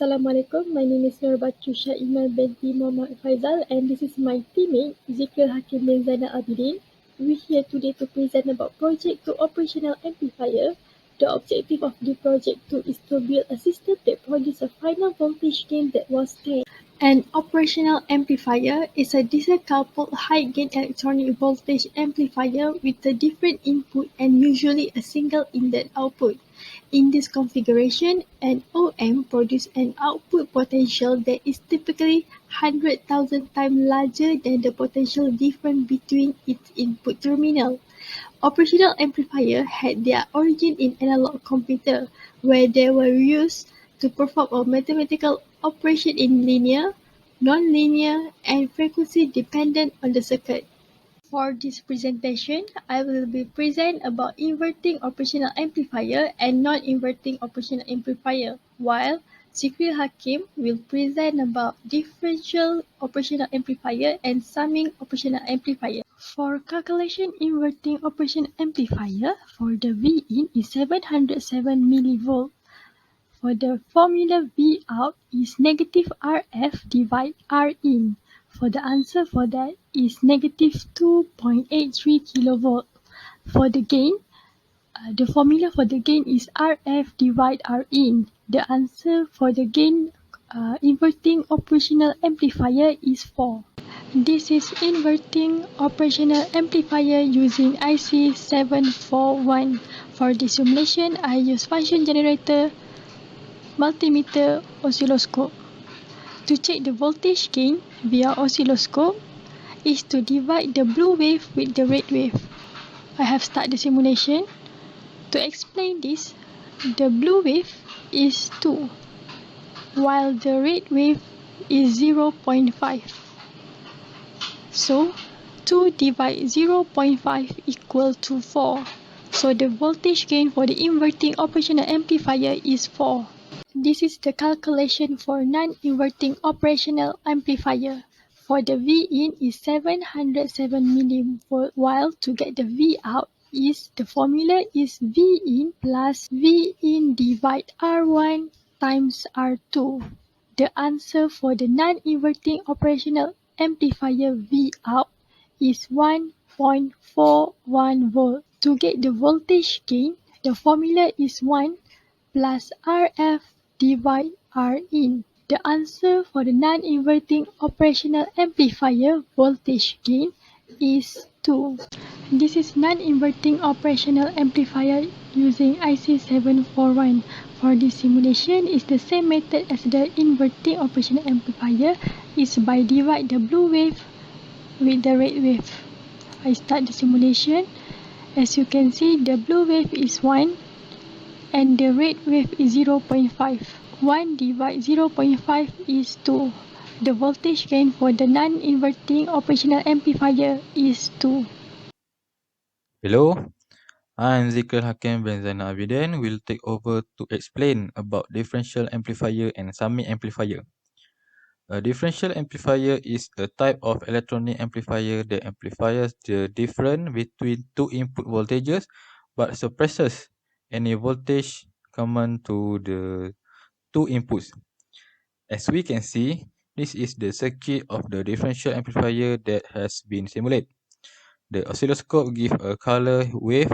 Assalamualaikum. My name is Nurbatusha Iman binti Muhammad Faizal and this is my teammate Zikri Hakim bin Zainal Abidin. We're here today to present about project to operational amplifier. The objective of the project 2 is to build a system that produces a final voltage gain that was 10. An operational amplifier is a DC-coupled high-gain electronic voltage amplifier with a different input and usually a single inlet output. In this configuration, an OM produces an output potential that is typically 100,000 times larger than the potential difference between its input terminal. Operational amplifiers had their origin in analog computer, where they were used to perform a mathematical operation in linear, non-linear, and frequency dependent on the circuit. For this presentation, I will be present about inverting operational amplifier and non-inverting operational amplifier, while Zikri Hakim will present about differential operational amplifier and summing operational amplifier. For calculation inverting operational amplifier, for the Vin is 707 mV. For the formula V out is negative RF divide Rin. For the answer for that is negative 2.83 kilovolt. For the gain, the formula for the gain is RF divide Rin. The answer for the gain inverting operational amplifier is 4. This is inverting operational amplifier using IC 741. For the simulation, I use function generator, multimeter, oscilloscope. To check the voltage gain via oscilloscope is to divide the blue wave with the red wave. I have started the simulation. To explain this, the blue wave is 2, while the red wave is 0.5. So, 2 divided 0.5 equal to 4. So, the voltage gain for the inverting operational amplifier is 4. This is the calculation for non-inverting operational amplifier. For the Vin is 707 mV, while to get the V out the formula is Vin plus Vin divide R1 times R2. The answer for the non-inverting operational amplifier V out is 1.41 volt. To get the voltage gain, the formula is 1 plus RF divide Rin. The answer for the non-inverting operational amplifier voltage gain is 2. This is non-inverting operational amplifier using IC 741. For this simulation, is the same method as the inverting operational amplifier is by divide the blue wave with the red wave. I start the simulation. As you can see, the blue wave is 1 and the red wave is 0.5. 1 divided 0.5 is 2. The voltage gain for the non-inverting operational amplifier is 2. Hello, I'm Zikri Hakim bin Zainal Abidin. Will take over to explain about differential amplifier and summing amplifier. A differential amplifier is a type of electronic amplifier that amplifies the difference between two input voltages but suppresses any voltage common to the two inputs. As we can see, this is the circuit of the differential amplifier that has been simulated. The oscilloscope gives a color wave.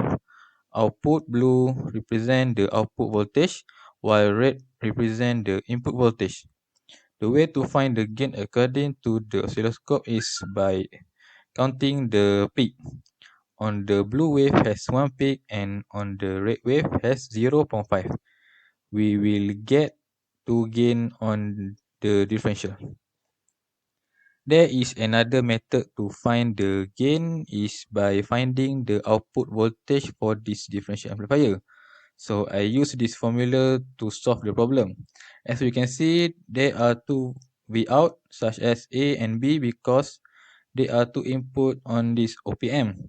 Output blue represents the output voltage, while red represents the input voltage. The way to find the gain according to the oscilloscope is by counting the peak. On the blue wave has 1 peak and on the red wave has 0.5. We will get 2 gain on the differential. There is another method to find the gain is by finding the output voltage for this differential amplifier. So I use this formula to solve the problem. As we can see, there are two V out such as A and B because there are two input on this OPM.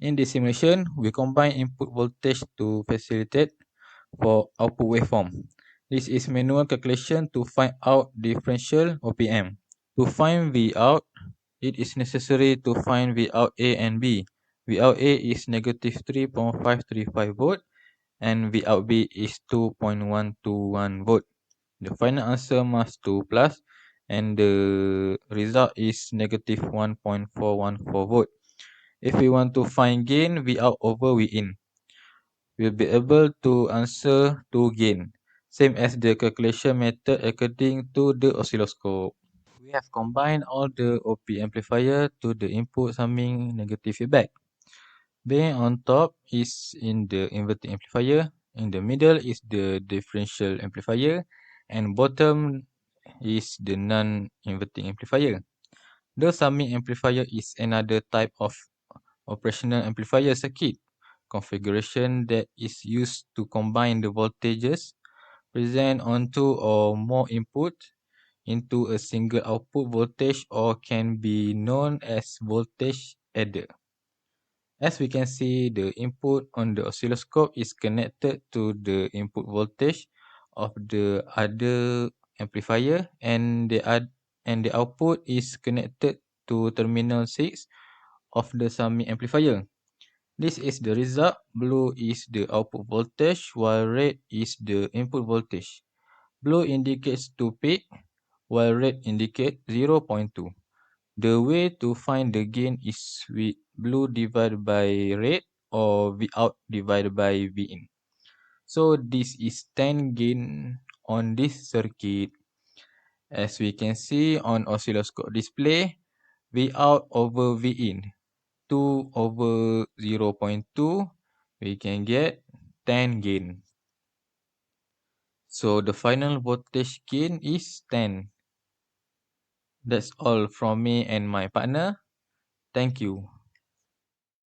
In this simulation, we combine input voltage to facilitate for output waveform. This is manual calculation to find out differential OPM. To find V out, it is necessary to find V out A and B. V out A is negative 3.535 volt and V out B is 2.121 volt. The final answer must 2 plus, and the result is negative 1.414 volt. If we want to find gain, V out over V in, we'll be able to answer to gain, same as the calculation method according to the oscilloscope. We have combined all the OP amplifier to the input summing negative feedback. Being on top is in the inverting amplifier, in the middle is the differential amplifier, and bottom is the non-inverting amplifier. The summing amplifier is another type of operational amplifier circuit configuration that is used to combine the voltages present on two or more inputs into a single output voltage, or can be known as voltage adder. As we can see, the input on the oscilloscope is connected to the input voltage of the other amplifier, and the output is connected to terminal 6 of the summing amplifier. This is the result. Blue is the output voltage while red is the input voltage. Blue indicates 2 peak while red indicates 0.2. The way to find the gain is with blue divided by red, or V out divided by V in. So this is 10 gain on this circuit. As we can see on oscilloscope display, V out over V in, 2 over 0.2, we can get 10 gain. So the final voltage gain is 10. That's all from me and my partner. Thank you.